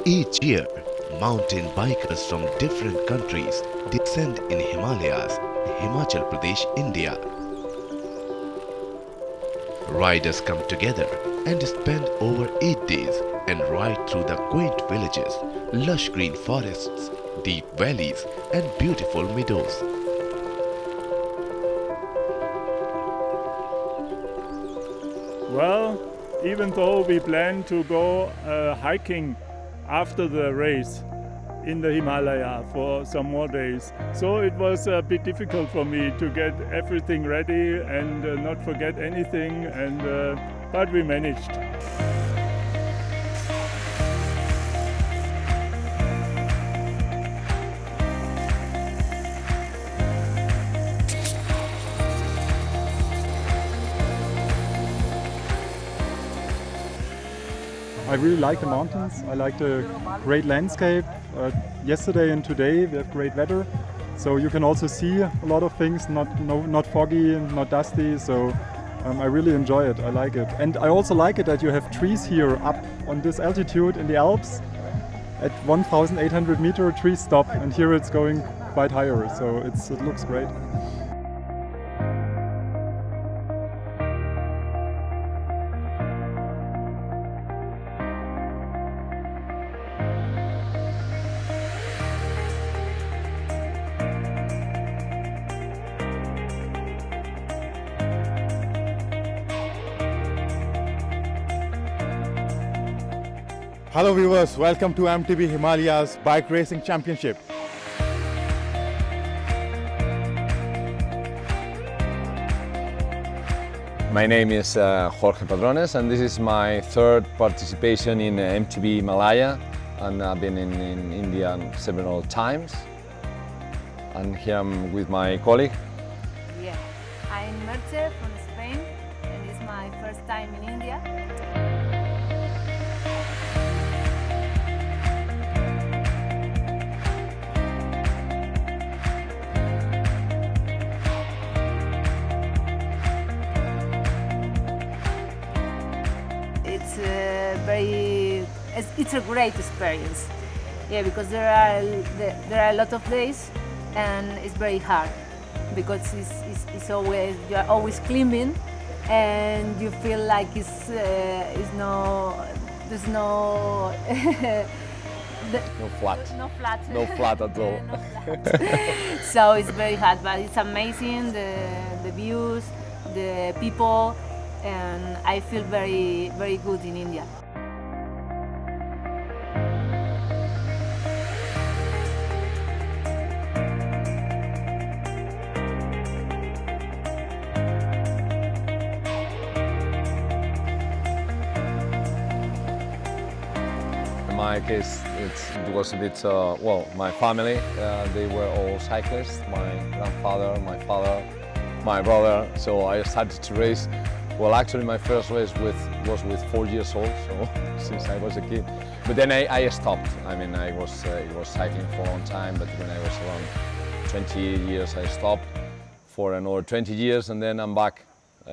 Each year, mountain bikers from different countries descend in Himalayas, Himachal Pradesh, India. Riders come together and spend over 8 days and ride through the quaint villages, lush green forests, deep valleys and beautiful meadows. Well, even though we plan to go hiking after the race in the Himalaya for some more days. So it was a bit difficult for me to get everything ready and not forget anything, but we managed. I really like the mountains. I like the great landscape. Yesterday and today we have great weather, so you can also see a lot of things, not foggy, not dusty. So I really enjoy it. I like it, and I also like it that you have trees here up on this altitude in the Alps. At 1,800 meter, trees stop, and here it's going quite higher. So it looks great. Hello viewers, welcome to MTB Himalayas Bike Racing Championship. My name is Jorge Padrones, and this is my third participation in MTB Himalaya, and I've been in India several times, and here I'm with my colleague. Yeah, I'm Merche from Spain, and it's my first time in India. It's a great experience, yeah, because there are a lot of days, and it's very hard because it's always, you are always climbing, and you feel like there's no No flat at all. So it's very hard, but it's amazing, the views, the people, and I feel very, very good in India. In my case, it was a bit, well, my family, they were all cyclists, my grandfather, my father, my brother, so I started to race. Well, actually my first race was with 4 years old, so since I was a kid. But then I stopped. I mean, I was cycling for a long time, but when I was around 20 years I stopped for another 20 years, and then I'm back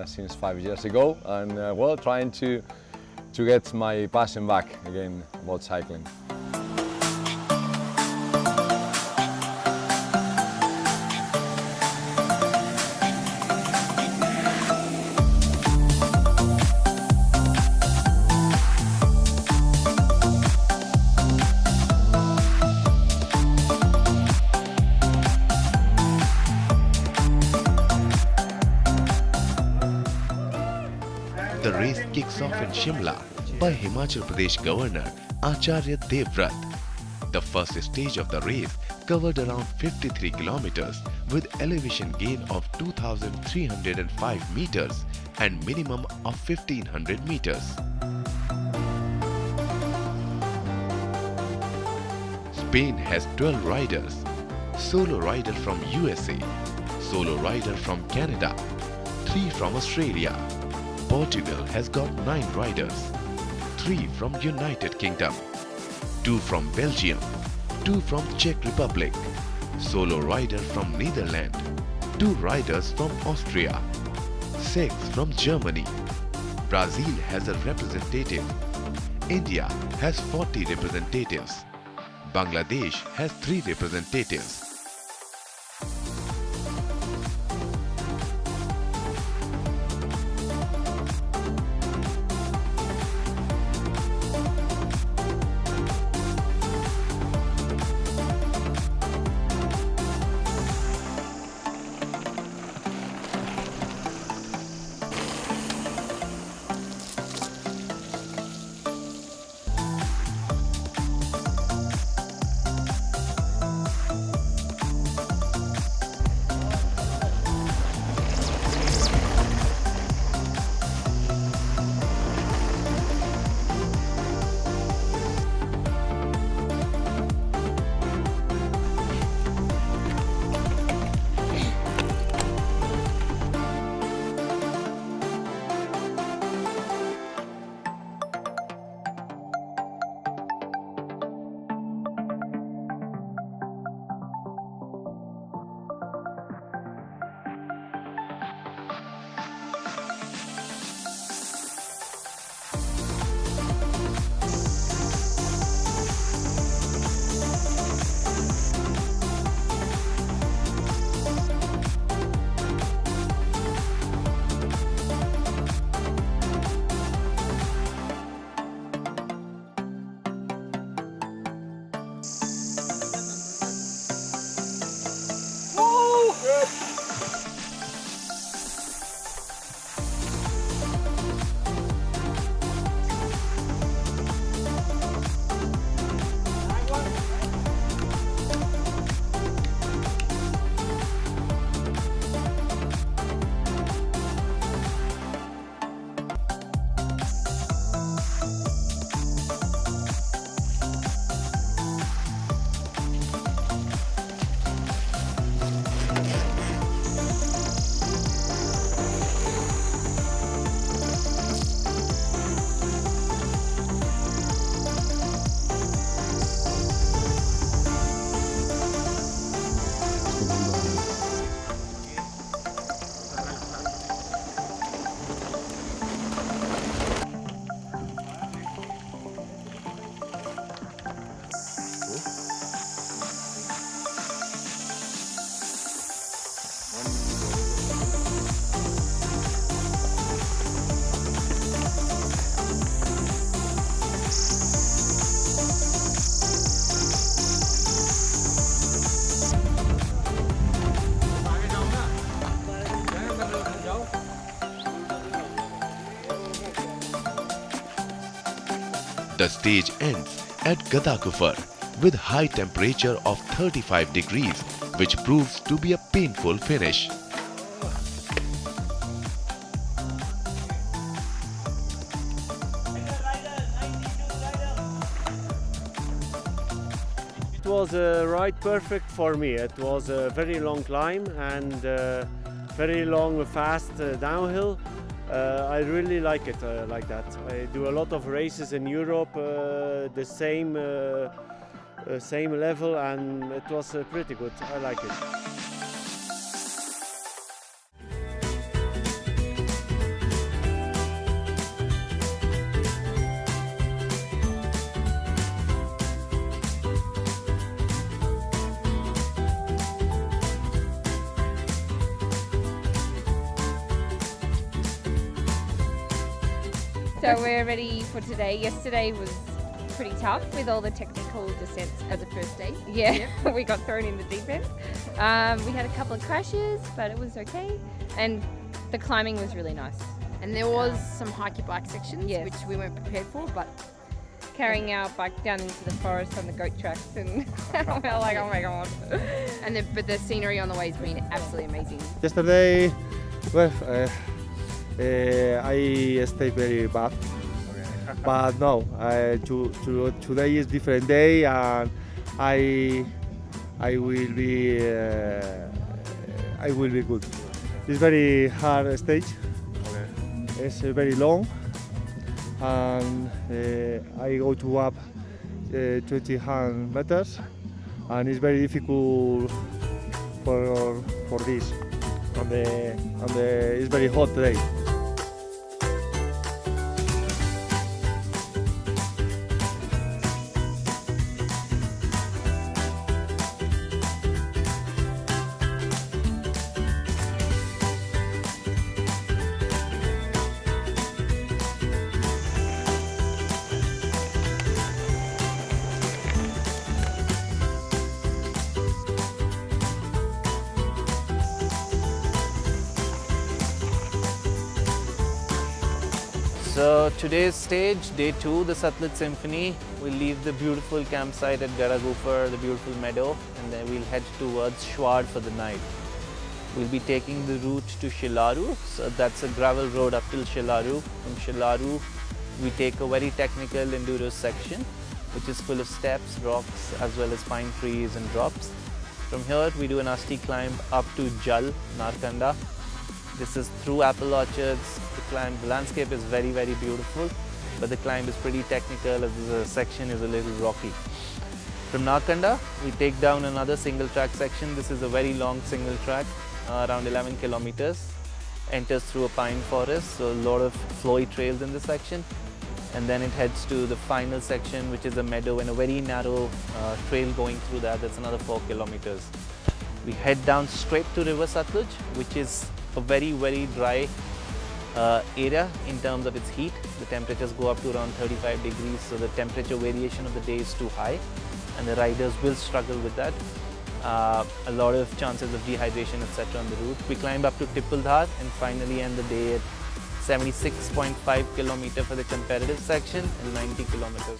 since 5 years ago, and well, trying to get my passion back again about cycling. The race kicks off in Shimla by Himachal Pradesh Governor Acharya Devvrat. The first stage of the race covered around 53 kilometers with elevation gain of 2,305 meters and minimum of 1,500 meters. Spain has 12 riders, solo rider from USA, solo rider from Canada, 3 from Australia. Portugal has got 9 riders, 3 from United Kingdom, 2 from Belgium, 2 from Czech Republic, solo rider from Netherlands, 2 riders from Austria, 6 from Germany. Brazil has a representative. India has 40 representatives. Bangladesh has 3 representatives. The stage ends at Gadakufar with high temperature of 35 degrees, which proves to be a painful finish. It was a ride perfect for me. It was a very long climb and very long, fast downhill. I really like it like that. I do a lot of races in Europe, the same level, and it was pretty good. I like it. So we're ready for today. Yesterday was pretty tough with all the technical descents as a first day. Yeah, we got thrown in the deep end. We had a couple of crashes, but it was okay. And the climbing was really nice. And there was some hike-your-bike sections, Yes. which we weren't prepared for, but Carrying our bike down into the forest on the goat tracks, and I felt like, oh my god. but the scenery on the way has been absolutely amazing. Yesterday, well, I stayed very bad, but no, today is different day, and I will be good. it's very hard stage. Okay. It's very long, and I go to up 20 meters, and it's very difficult for this. And it's very hot today. So today's stage, day 2, the SUTLEJ Symphony. We'll leave the beautiful campsite at GARH, the beautiful meadow, and then we'll head towards Shwad for the night. We'll be taking the route to Shilaru, so that's a gravel road up till Shilaru. From Shilaru, we take a very technical enduro section, which is full of steps, rocks, as well as pine trees and drops. From here, we do an nasty climb up to Jal, Narkanda. This is through apple orchards. The landscape is very, very beautiful, but the climb is pretty technical as the section is a little rocky. From Narkanda, we take down another single track section. This is a very long single track, around 11 kilometers. Enters through a pine forest, so a lot of flowy trails in this section. And then it heads to the final section, which is a meadow and a very narrow trail going through that. That's another 4 kilometers. We head down straight to River SUTLEJ, which is a very, very dry area in terms of its heat. The temperatures go up to around 35 degrees, so the temperature variation of the day is too high, and the riders will struggle with that. A lot of chances of dehydration, etc. on the route. We climb up to Tipuldhar and finally end the day at 76.5 kilometers for the competitive section and 90 kilometers.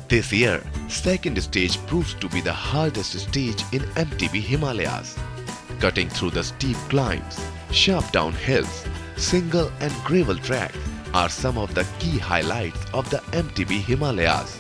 This year, second stage proves to be the hardest stage in MTB Himalayas. Cutting through the steep climbs, sharp downhills, single and gravel tracks are some of the key highlights of the MTB Himalayas.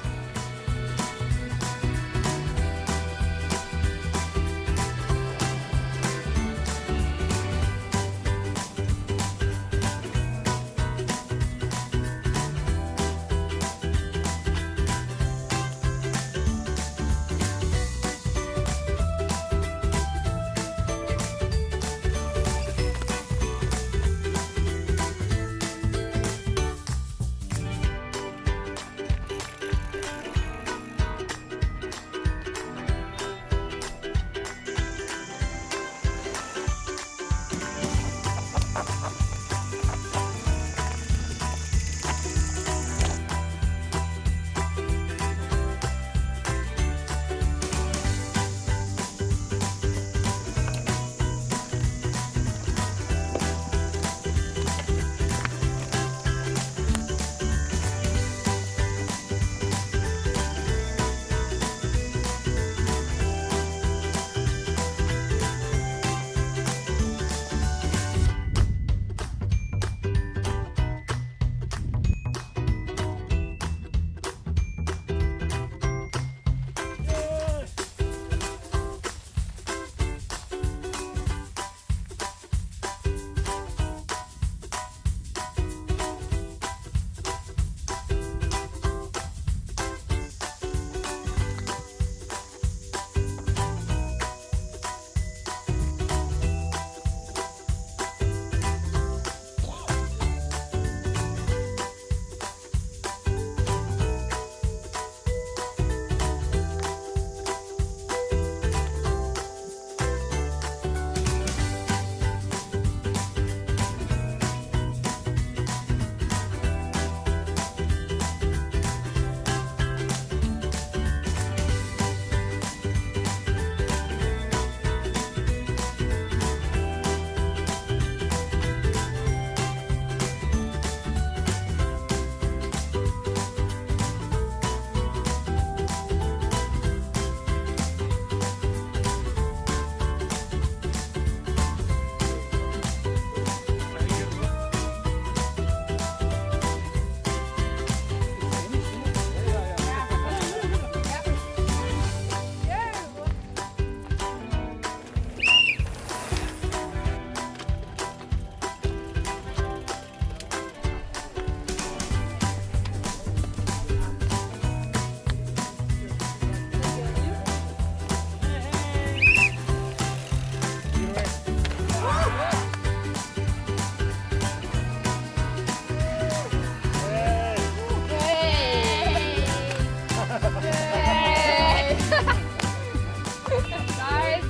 Nice.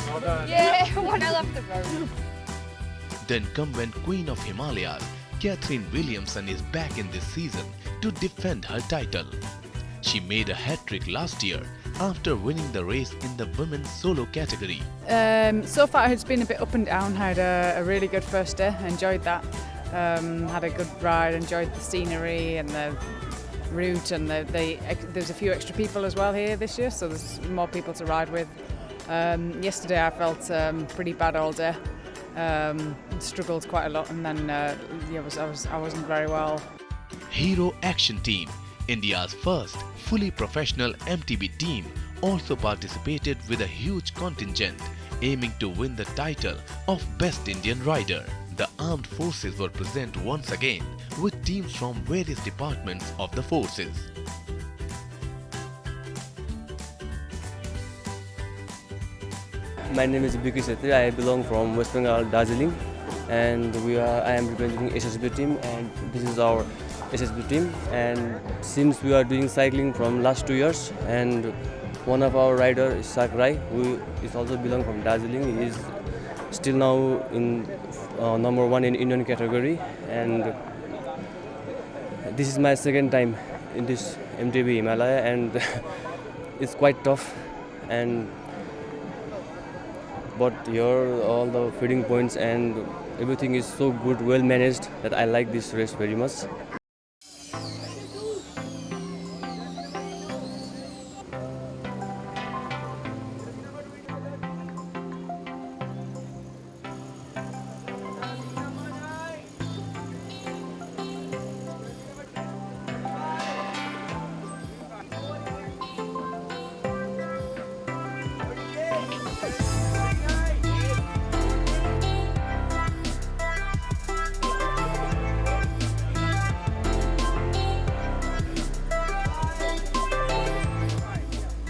Well done. Yeah, when I left the road. The incumbent Queen of Himalayas, Catherine Williamson, is back in this season to defend her title. She made a hat-trick last year after winning the race in the women's solo category. So far it's been a bit up and down. I had a really good first day, enjoyed that. Had a good ride, enjoyed the scenery and the route, and there's a few extra people as well here this year, so there's more people to ride with. Yesterday I felt pretty bad all day. Struggled quite a lot, and then I wasn't very well. Hero Action Team, India's first fully professional MTB team, also participated with a huge contingent, aiming to win the title of Best Indian Rider. The armed forces were present once again with teams from various departments of the forces. My name is BALKHUS. I belong from West Bengal, Darjeeling, and I am representing SSB team, and this is our SSB team. And since we are doing cycling from last 2 years, and one of our rider is Sakrai, who is also belong from Darjeeling. He is still now in number 1 in Indian category, and this is my second time in this MTB Himalaya, and it's quite tough. But here all the feeding points and everything is so good, well managed, that I like this race very much.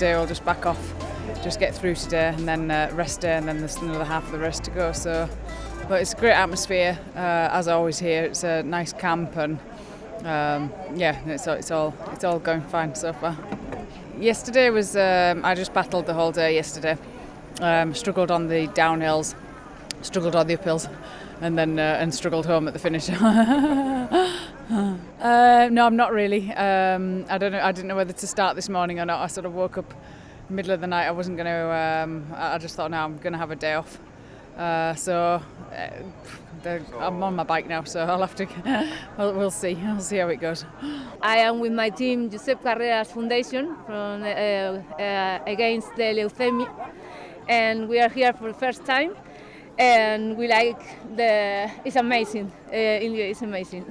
We'll just back off, just get through today, and then rest day, and then there's another half of the rest to go. So, but it's a great atmosphere as always here. It's a nice camp, and yeah, it's all going fine so far. Yesterday was I just battled the whole day yesterday. Struggled on the downhills, struggled on the uphills, and then and struggled home at the finish. No, I'm not really. I don't know. I didn't know whether to start this morning or not. I sort of woke up middle of the night. I wasn't going to. I just thought, no, I'm going to have a day off. I'm on my bike now, so I'll have to. We'll see. I'll see how it goes. I am with my team, Josep Carreras Foundation, from against the leukemia, and we are here for the first time. And we like it's amazing. India is amazing.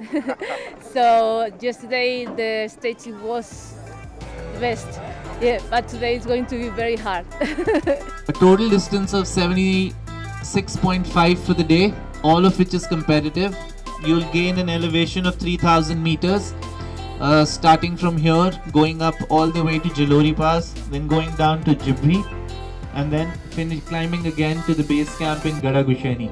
So yesterday the stage was the best. Yeah, but today it's going to be very hard. A total distance of 76.5 for the day, all of which is competitive. You'll gain an elevation of 3,000 meters, starting from here, going up all the way to Jalori Pass, then going down to Jibri, and then finish climbing again to the base camp in Garagusheni.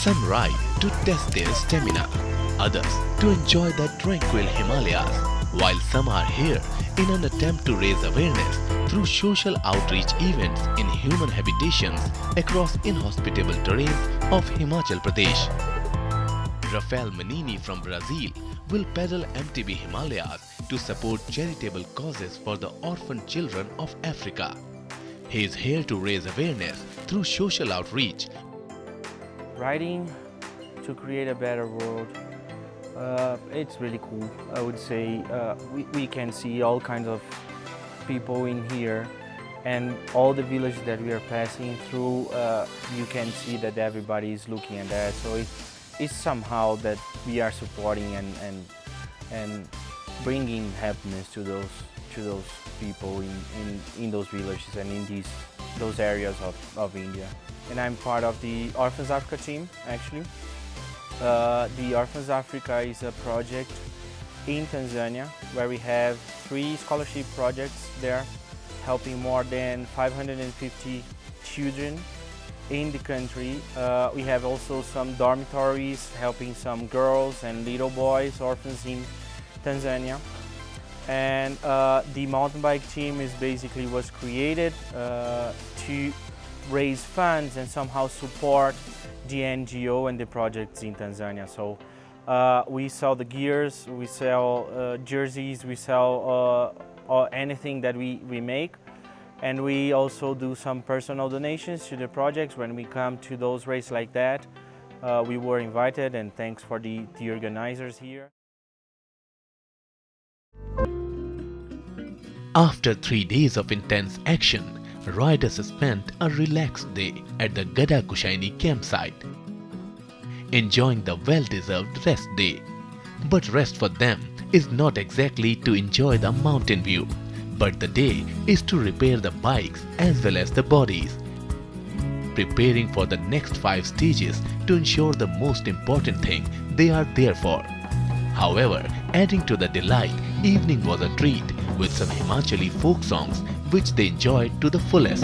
Some ride to test their stamina, others to enjoy the tranquil Himalayas, while some are here in an attempt to raise awareness through social outreach events in human habitations across inhospitable terrains of Himachal Pradesh. Rafael Manini from Brazil will pedal MTB Himalayas to support charitable causes for the orphan children of Africa. He is here to raise awareness through social outreach. Riding to create a better world. It's really cool. I would say we can see all kinds of people in here, and all the villages that we are passing through, you can see that everybody is looking at that. So it's somehow that we are supporting and bringing happiness to those people in those villages and in those areas of India. And I'm part of the Orphans Africa team, actually. The Orphans Africa is a project in Tanzania where we have 3 scholarship projects there, helping more than 550 children in the country. We have also some dormitories helping some girls and little boys, orphans in Tanzania. And the mountain bike team was created to raise funds and somehow support the NGO and the projects in Tanzania. So we sell the gears, we sell jerseys, we sell anything that we make. And we also do some personal donations to the projects when we come to those races like that. We were invited, and thanks for the organizers here. After 3 days of intense action, riders spent a relaxed day at the Gada Kushaini campsite, enjoying the well-deserved rest day. But rest for them is not exactly to enjoy the mountain view, but the day is to repair the bikes as well as the bodies, preparing for the next 5 stages to ensure the most important thing they are there for. However, adding to the delight, evening was a treat with some Himachali folk songs which they enjoyed to the fullest.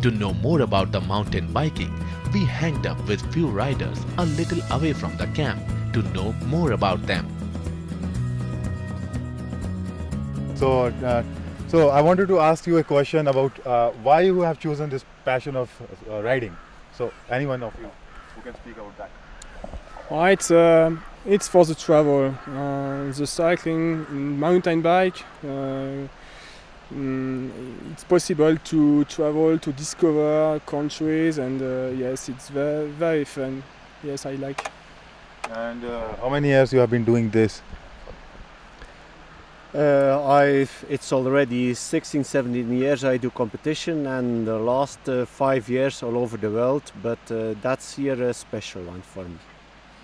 To know more about the mountain biking, we hanged up with few riders a little away from the camp to know more about them. So I wanted to ask you a question about why you have chosen this passion of riding. So anyone of you who can speak about that? It's for the travel, the cycling, mountain bike. It's possible to travel, to discover countries, and yes, it's very, very fun. Yes, I like. And how many years you have been doing this? It's already 16, 17 years I do competition, and the last 5 years all over the world, but that's here a special one for me.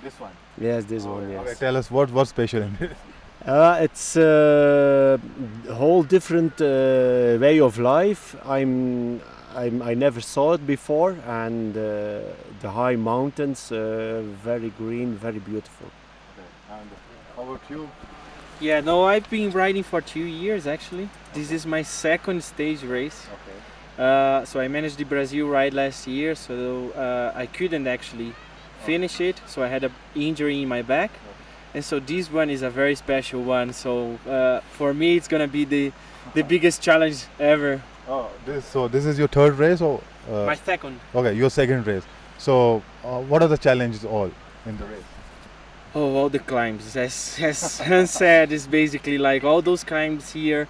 This one? Yes, this one, yes. Okay, tell us what's special in this? It's a whole different way of life. I never saw it before, and the high mountains, very green, very beautiful. Okay. And how about you? Yeah, no, I've been riding for 2 years actually. This is my second stage race. Okay. So I managed the Brazil ride last year, so I couldn't actually finish it. So I had an injury in my back. And so this one is a very special one. So for me, it's gonna be the biggest challenge ever. Oh, this is your third race, or my second? Okay, your second race. So what are the challenges all in the race? Oh, all the climbs. As Hans said, is basically like all those climbs here,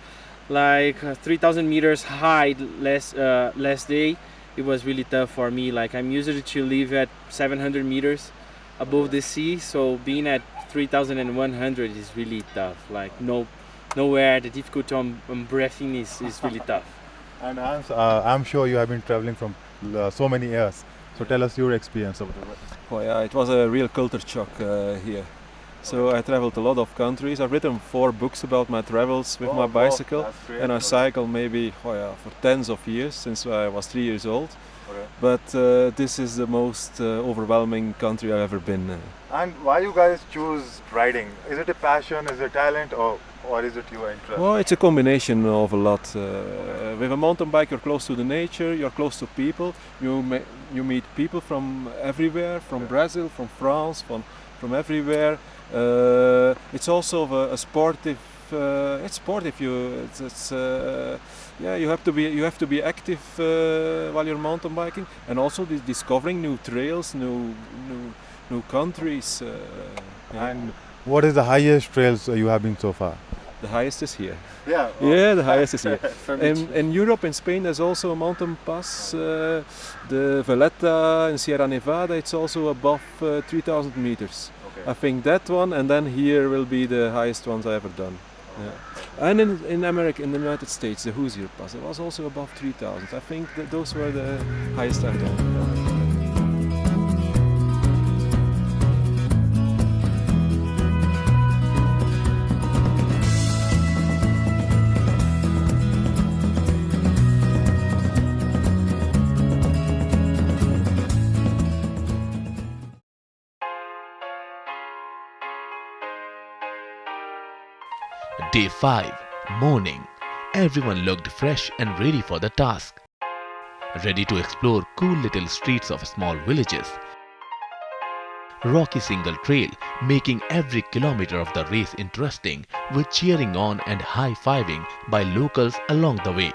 like 3,000 meters high last day. It was really tough for me. Like I'm usually to live at 700 meters above the sea, so being at 3,100 is really tough. Like nowhere, the difficulty on breathing is really tough. And Hans, I'm sure you have been traveling from so many years. So tell us your experience of the race. Oh yeah, it was a real culture shock here. So I traveled a lot of countries. I've written 4 books about my travels with my bicycle, and I cycle maybe for tens of years since I was 3 years old. Okay. But this is the most overwhelming country I've ever been in. And why you guys choose riding? Is it a passion, is it talent, or is it your interest? Well, it's a combination of a lot. With a mountain bike, you're close to the nature, you're close to people. You meet people from everywhere, from Brazil, from France, from everywhere. It's also a sportive. It's sportive. You have to be active while you're mountain biking, and also discovering new trails, new countries. And what is the highest trails you have been so far? The highest is here. Yeah. Yeah, the highest is here. In Europe, in Spain, there's also a mountain pass, the Valletta in Sierra Nevada. It's also above 3,000 meters. Okay. I think that one, and then here will be the highest ones I ever done. Yeah. And in America, in the United States, the Hoosier Pass, it was also above 3,000. I think that those were the highest I've done. Day 5, morning. Everyone looked fresh and ready for the task. Ready to explore cool little streets of small villages. Rocky single trail, making every kilometer of the race interesting with cheering on and high-fiving by locals along the way.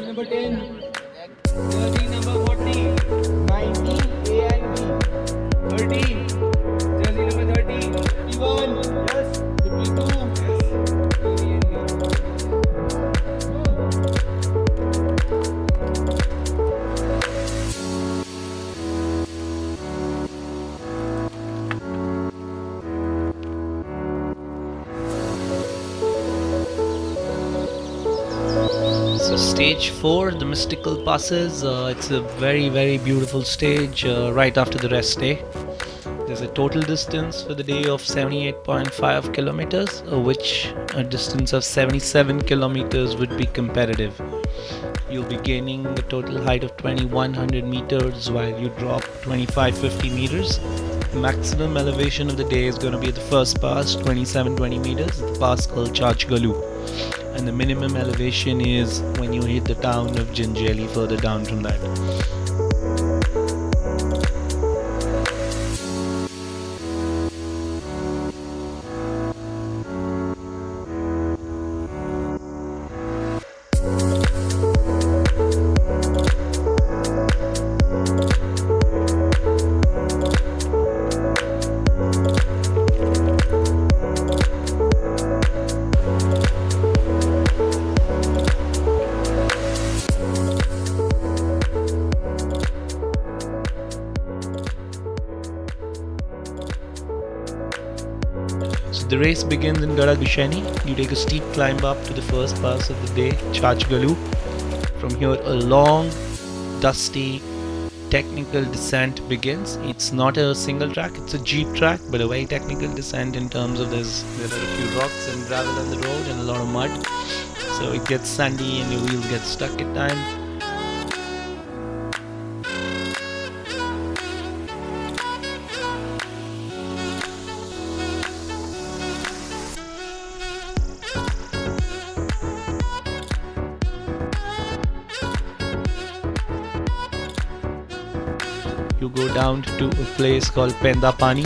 Number 10, jersey number 40, 90, A and B, 13, jersey number 30, 51, yes, 52, yes, A and B. So stage 4, the mystical passes, it's a very beautiful stage right after the rest day. There's a total distance for the day of 78.5 kilometers, which a distance of 77 kilometers would be competitive. You'll be gaining a total height of 2100 meters while you drop 2550 meters. The maximum elevation of the day is going to be at the first pass, 2720 meters, the pass called Chachgalu. And the minimum elevation is when you hit the town of Jinjeli further down from that. The race begins in GARH. You take a steep climb up to the first pass of the day, Chachgalu. From here, a long, dusty, technical descent begins. It's not a single track, it's a jeep track, but a very technical descent in terms of there are a few rocks and gravel on the road and a lot of mud. So it gets sandy and your wheels get stuck at times. You go down to a place called Pendapani.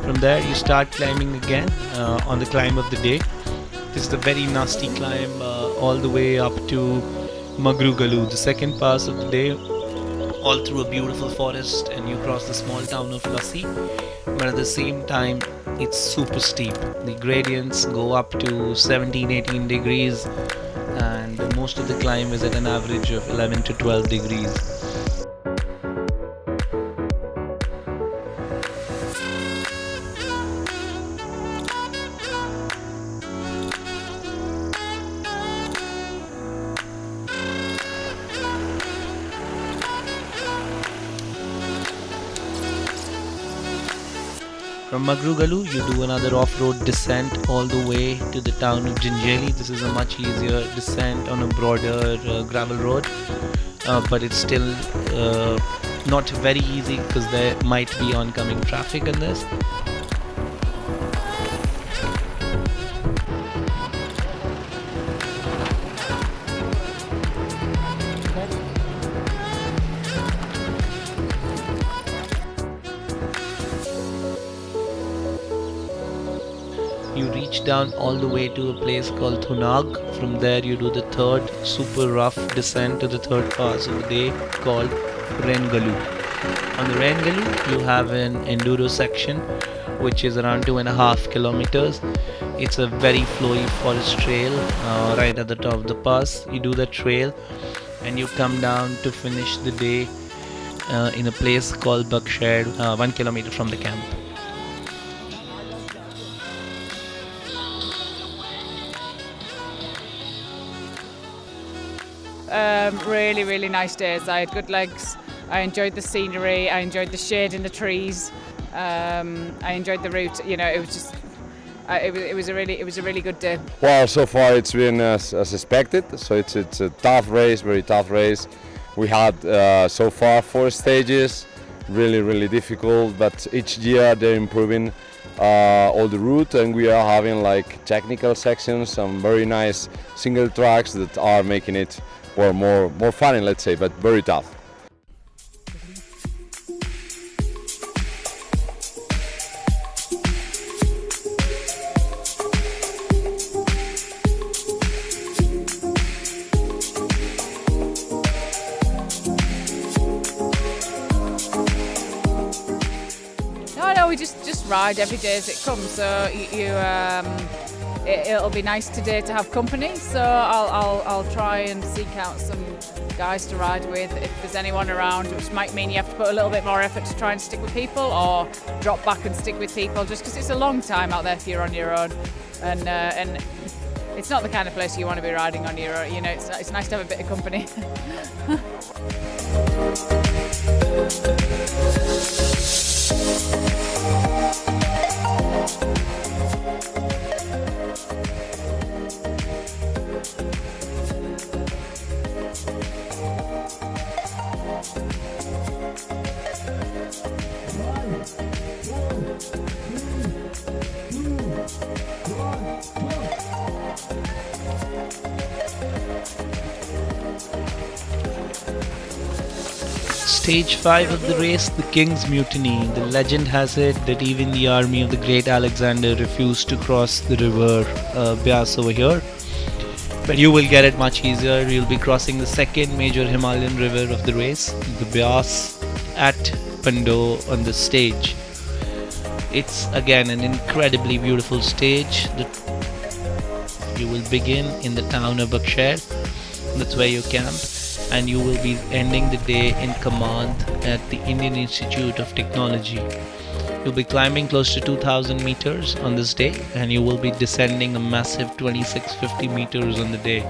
From there you start climbing again on the climb of the day. This is a very nasty climb all the way up to Magrugalu, the second pass of the day, all through a beautiful forest, and you cross the small town of Lassi. But at the same time it's super steep. The gradients go up to 17-18 degrees and most of the climb is at an average of 11 to 12 degrees. From Magrugalu, you do another off-road descent all the way to the town of Jinjeli. This is a much easier descent on a broader gravel road, but it's still not very easy because there might be oncoming traffic in this. You reach down all the way to a place called Thunag. From there you do the third super rough descent to the third pass of the day called Rengalu. On the Rengalu you have an enduro section which is around 2.5 kilometers. It's a very flowy forest trail right at the top of the pass. You do the trail and you come down to finish the day in a place called BALKHUS, 1 kilometer from the camp. Really nice days. I had good legs. I enjoyed the scenery. I enjoyed the shade in the trees. I enjoyed the route. You know, it was just. It was a really good day. Well, so far it's been as expected. So it's a tough race, very tough race. We had so far 4 stages, really difficult. But each year they're improving all the route, and we are having like technical sections, some very nice single tracks that are making it more fun, let's say, but very tough. No, we just ride every day as it comes. So it'll be nice today to have company. So I'll try and seek out some guys to ride with if there's anyone around, which might mean you have to put a little bit more effort to try and stick with people, or drop back and stick with people, just because it's a long time out there if you're on your own, and it's not the kind of place you want to be riding on your own. You know, it's nice to have a bit of company. Stage 5 of the race, the King's Mutiny. The legend has it that even the army of the great Alexander refused to cross the river Byas over here. But you will get it much easier. You'll be crossing the second major Himalayan river of the race, the Byas, at Pando on the stage. It's again an incredibly beautiful stage. You will begin in the town of BALKHUS. That's where you camp. And you will be ending the day in command at the Indian Institute of Technology. You'll be climbing close to 2,000 meters on this day, and you will be descending a massive 2650 meters on the day.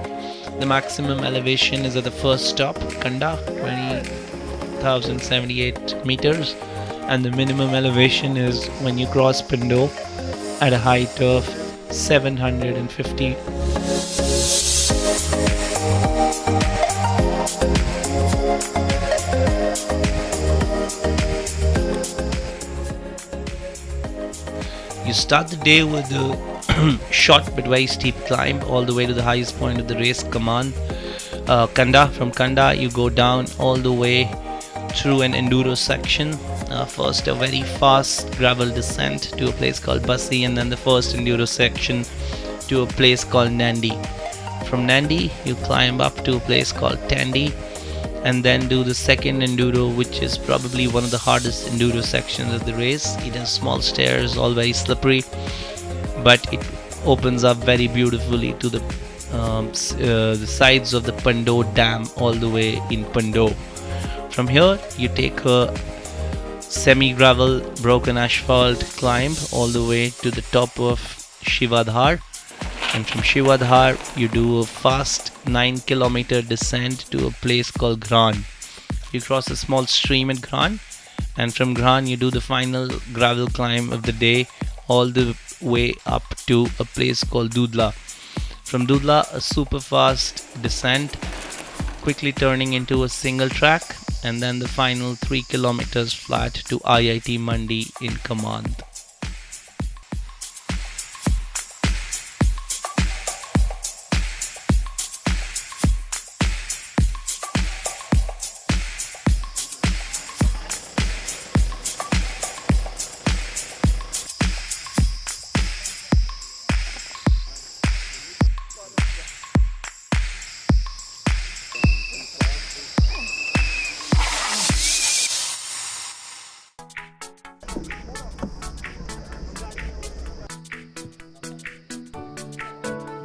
The maximum elevation is at the first stop, Kanda, 20,078 meters, and the minimum elevation is when you cross Pando at a height of 750. You start the day with a short but very steep climb all the way to the highest point of the race, Kanda. From Kanda you go down all the way through an enduro section. First a very fast gravel descent to a place called Basi, and then the first enduro section to a place called Nandi. From Nandi you climb up to a place called Tandi, and then do the second enduro, which is probably one of the hardest enduro sections of the race. It has small stairs, all very slippery, but it opens up very beautifully to the sides of the Pando Dam all the way in Pando. From here you take a semi-gravel broken asphalt climb all the way to the top of Shivadhar, and from Shivadhar you do a fast 9-kilometer descent to a place called Gran. You cross a small stream at Gran, and from Gran you do the final gravel climb of the day all the way up to a place called Dudla. From Dudla, a super fast descent, quickly turning into a single track, and then the final 3 kilometers flat to IIT Mandi in Kamand.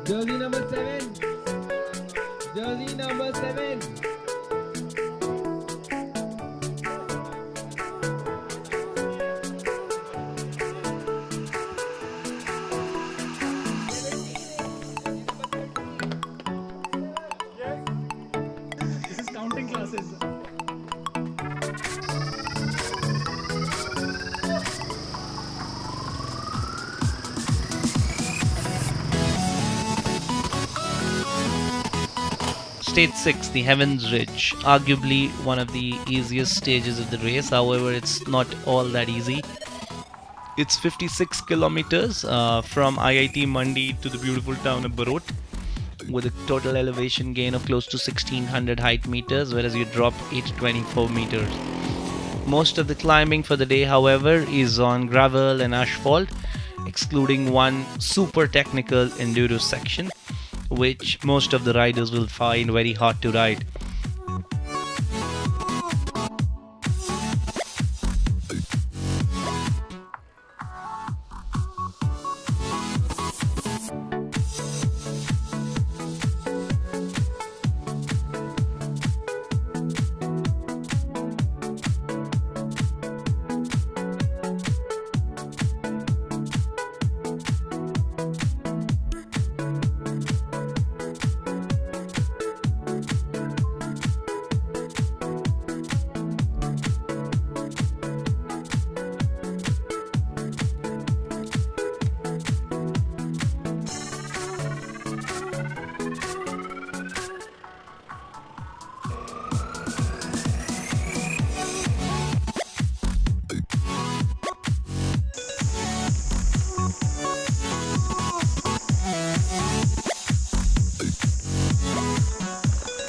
Jersey number 7. Jersey number 7. This is counting classes. Stage 6, the Heavens Ridge, arguably one of the easiest stages of the race, however it's not all that easy. It's 56 kilometers from IIT Mandi to the beautiful town of Barot, with a total elevation gain of close to 1600 height meters, whereas you drop 824 meters. Most of the climbing for the day, however, is on gravel and asphalt, excluding one super technical enduro section, which most of the riders will find very hard to ride.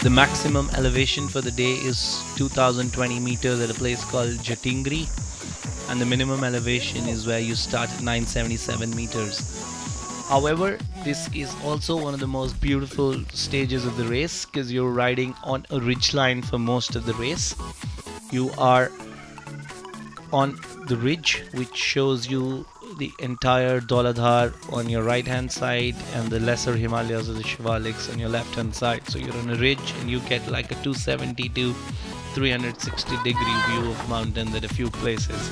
The maximum elevation for the day is 2020 meters at a place called Jatingri, and the minimum elevation is where you start at 977 meters. However, this is also one of the most beautiful stages of the race because you're riding on a ridgeline for most of the race. You are on the ridge, which shows you the entire Dauladhar on your right hand side and the lesser Himalayas or the Shivaliks on your left hand side. So you're on a ridge and you get like a 270 to 360 degree view of mountains at a few places.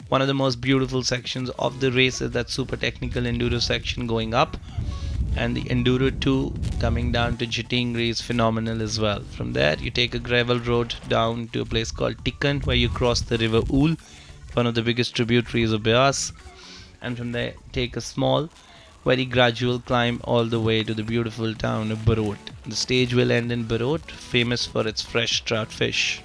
One of the most beautiful sections of the race is that super technical enduro section going up, and the enduro 2 coming down to Jatingri is phenomenal as well. From there you take a gravel road down to a place called Tikkan, where you cross the river Ool, one of the biggest tributaries of Beas, and from there take a small, very gradual climb all the way to the beautiful town of Barot. The stage will end in Barot, famous for its fresh trout fish.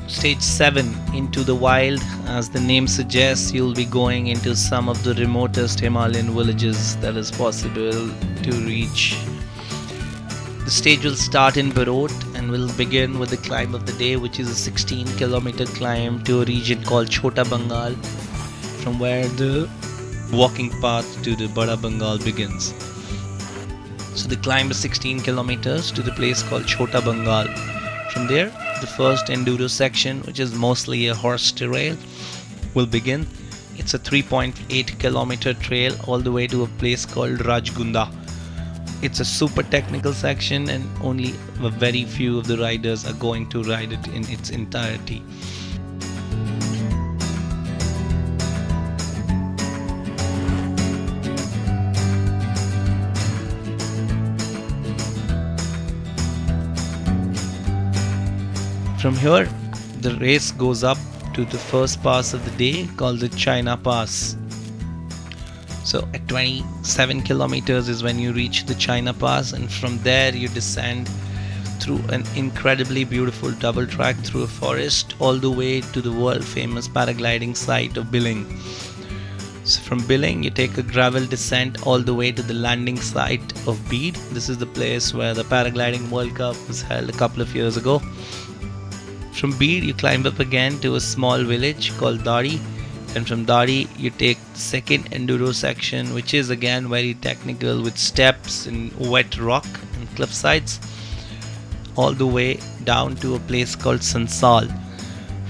Stage 7, Into the Wild. As the name suggests, you'll be going into some of the remotest Himalayan villages that is possible to reach. The stage will start in Barot and will begin with the climb of the day, which is a 16-kilometer climb to a region called Chota Bengal, from where the walking path to the Bada Bengal begins. So the climb is 16 kilometers to the place called Chota Bengal. From there, the first enduro section, which is mostly a horse trail, will begin. It's a 3.8 kilometer trail all the way to a place called Rajgunda. It's a super technical section and only a very few of the riders are going to ride it in its entirety. From here, the race goes up to the first pass of the day called the China Pass. So at 27 kilometers is when you reach the China Pass, and from there you descend through an incredibly beautiful double track through a forest all the way to the world famous paragliding site of Billing. So from Billing you take a gravel descent all the way to the landing site of Bede. This is the place where the paragliding World Cup was held a couple of years ago. From Bede you climb up again to a small village called Dari, and from Dari you take the second enduro section, which is again very technical with steps and wet rock and cliff sides, all the way down to a place called Sansal.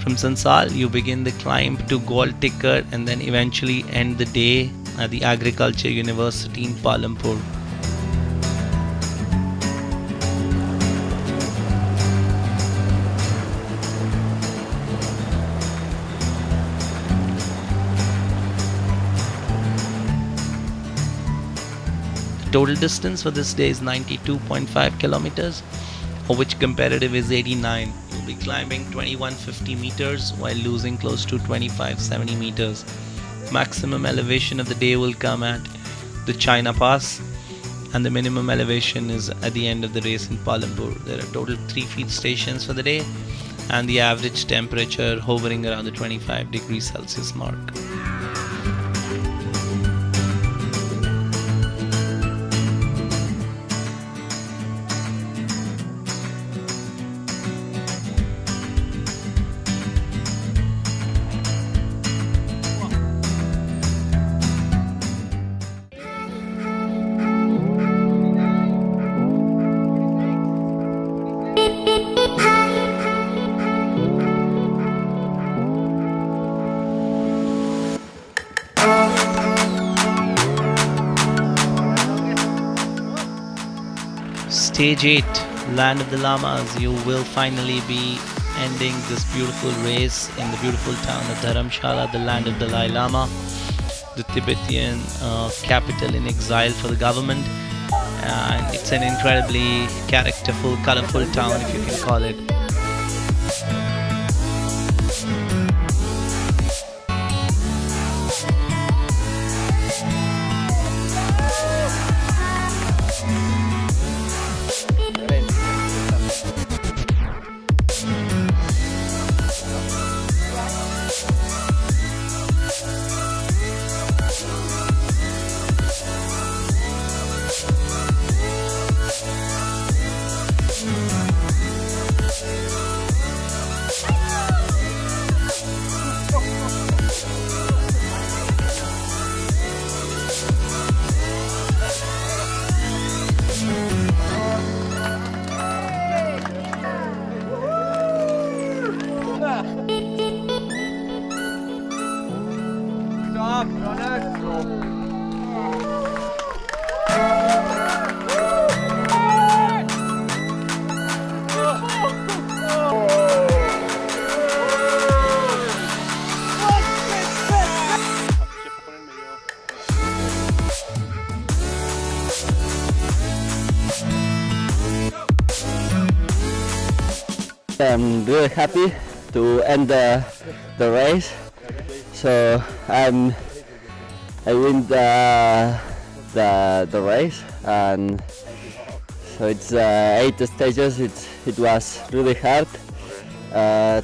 From Sansal you begin the climb to Gol Tikar and then eventually end the day at the Agriculture University in Palampur. Total distance for this day is 92.5 kilometers, of which comparative is 89. You'll be climbing 2150 meters while losing close to 2570 meters. Maximum elevation of the day will come at the China Pass, and the minimum elevation is at the end of the race in Palampur. There are total 3 feed stations for the day, and the average temperature hovering around the 25 degrees Celsius mark. Stage 8, Land of the Lamas. You will finally be ending this beautiful race in the beautiful town of Dharamshala, the land of Dalai Lama, the Tibetan capital in exile for the government. And it's an incredibly characterful, colorful town, if you can call it. I'm really happy to end the race. So I win the race, and so it's 8 stages. It was really hard.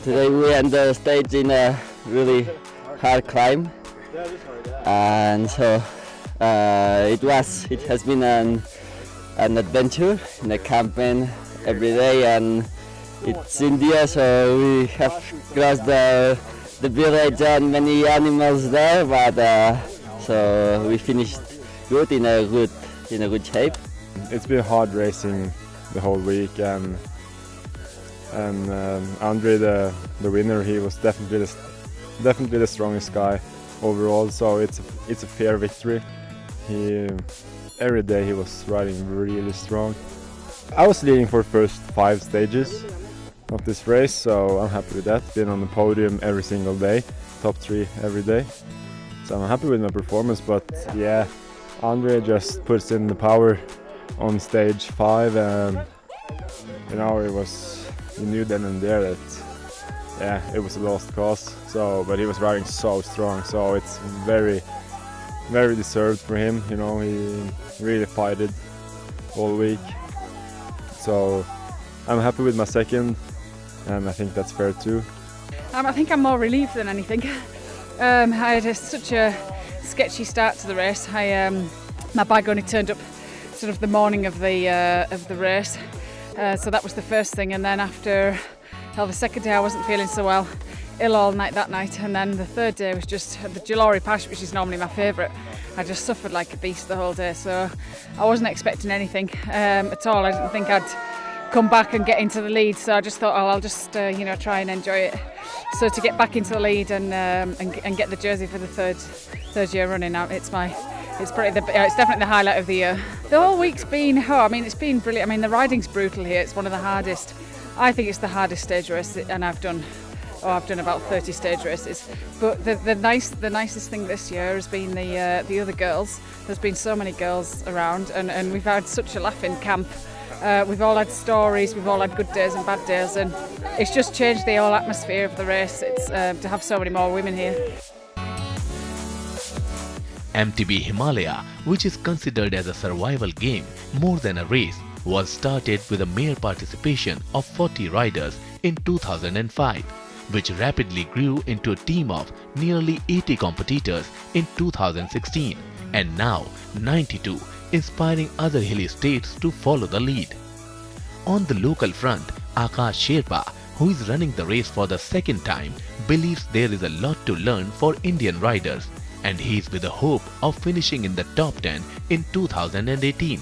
Today we end the stage in a really hard climb, and so it has been an adventure in a camping every day, and it's India, so we have crossed the village and many animals there, but so we finished good in a good shape. It's been hard racing the whole week, and Andre, the winner, he was definitely the strongest guy overall. So it's a fair victory. Every day he was riding really strong. I was leading for the first 5 stages of this race, so I'm happy with that. Been on the podium every single day, top 3 every day. So I'm happy with my performance, but yeah, Andre just puts in the power on stage 5, and you know, you knew then and there that yeah, it was a lost cause. So, but he was riding so strong, so it's very deserved for him. You know, he really fought it all week. So I'm happy with my second, and I think that's fair too. I think I'm more relieved than anything. I had such a sketchy start to the race. My bag only turned up sort of the morning of the race, so that was the first thing. And then after the second day, I wasn't feeling so well, ill all night that night. And then the third day was just the Jalori Pass, which is normally my favourite. I just suffered like a beast the whole day, so I wasn't expecting anything at all. I didn't think I'd come back and get into the lead, so I just thought, oh, I'll just try and enjoy it. So to get back into the lead and get the jersey for the third year running out, it's definitely the highlight of the year. The whole week's been, it's been brilliant. I mean, the riding's brutal here. It's one of the hardest. I think it's the hardest stage race, and I've done about 30 stage races. But the nicest thing this year has been the other girls. There's been so many girls around, and we've had such a laugh in camp. We've all had stories, we've all had good days and bad days, and it's just changed the whole atmosphere of the race. It's to have so many more women here. MTB Himalaya, which is considered as a survival game more than a race, was started with a mere participation of 40 riders in 2005, which rapidly grew into a team of nearly 80 competitors in 2016, and now 92, inspiring other hilly states to follow the lead. On the local front, Akash Sherpa, who is running the race for the second time, believes there is a lot to learn for Indian riders, and he is with the hope of finishing in the top 10 in 2018.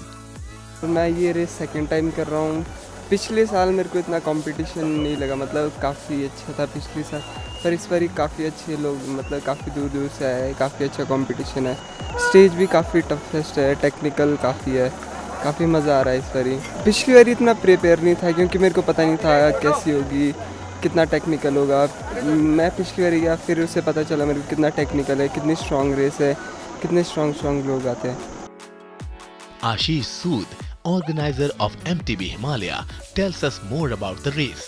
मैं ये race second time कर रहा हूँ। पिछले साल मेरे को इतना कंपटीशन नहीं लगा, मतलब काफ़ी अच्छा था पिछले साल, पर इस बार काफ़ी अच्छे लोग, मतलब काफ़ी दूर दूर से आए, काफ़ी अच्छा कंपटीशन है। स्टेज भी काफ़ी टफेस्ट है, टेक्निकल काफ़ी है, काफ़ी मज़ा आ रहा है इस बार। पिछली बार इतना प्रिपेयर नहीं था क्योंकि मेरे को पता नहीं था कैसी होगी, कितना टेक्निकल होगा। मैं पिछली बार गया फिर उससे पता चला मेरे को कितना टेक्निकल है, कितनी स्ट्रॉन्ग रेस है, कितने स्ट्रॉन्ग लोग आते हैं। Ashish Sood, organizer of MTB Himalaya, tells us more about the race.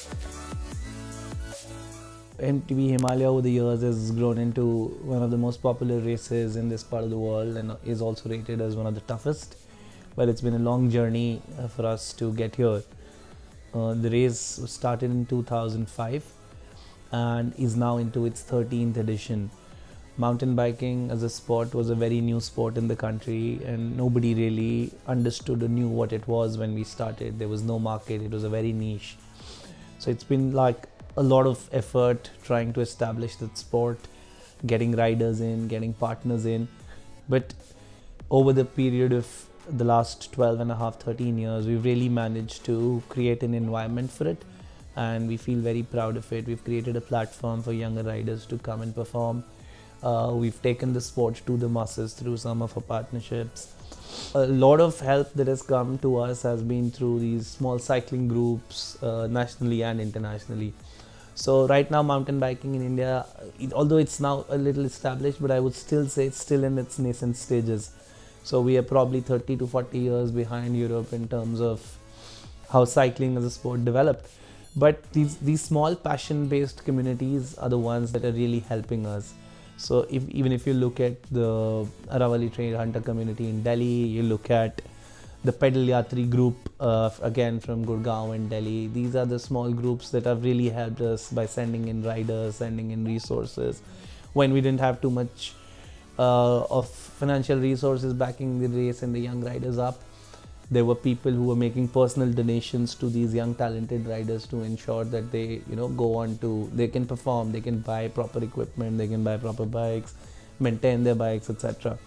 MTB Himalaya over the years has grown into one of the most popular races in this part of the world and is also rated as one of the toughest. But it's been a long journey for us to get here. The race started in 2005 and is now into its 13th edition. Mountain biking as a sport was a very new sport in the country and nobody really understood or knew what it was when we started. There was no market, it was a very niche. So it's been like a lot of effort trying to establish that sport, getting riders in, getting partners in. But over the period of the last 12 and a half, 13 years, we've really managed to create an environment for it and we feel very proud of it. We've created a platform for younger riders to come and perform. We've taken the sport to the masses through some of our partnerships. A lot of help that has come to us has been through these small cycling groups, nationally and internationally. So right now mountain biking in India, although it's now a little established, but I would still say it's still in its nascent stages. So we are probably 30 to 40 years behind Europe in terms of how cycling as a sport developed. But these small passion-based communities are the ones that are really helping us. So even if you look at the Aravali Trail Hunter community in Delhi, you look at the Pedal Yatri group, again from Gurgaon and Delhi, these are the small groups that have really helped us by sending in riders, sending in resources. When we didn't have too much of financial resources backing the race and the young riders up, there were people who were making personal donations to these young talented riders to ensure that they go on to, they can perform, they can buy proper equipment, they can buy proper bikes, maintain their bikes, etc.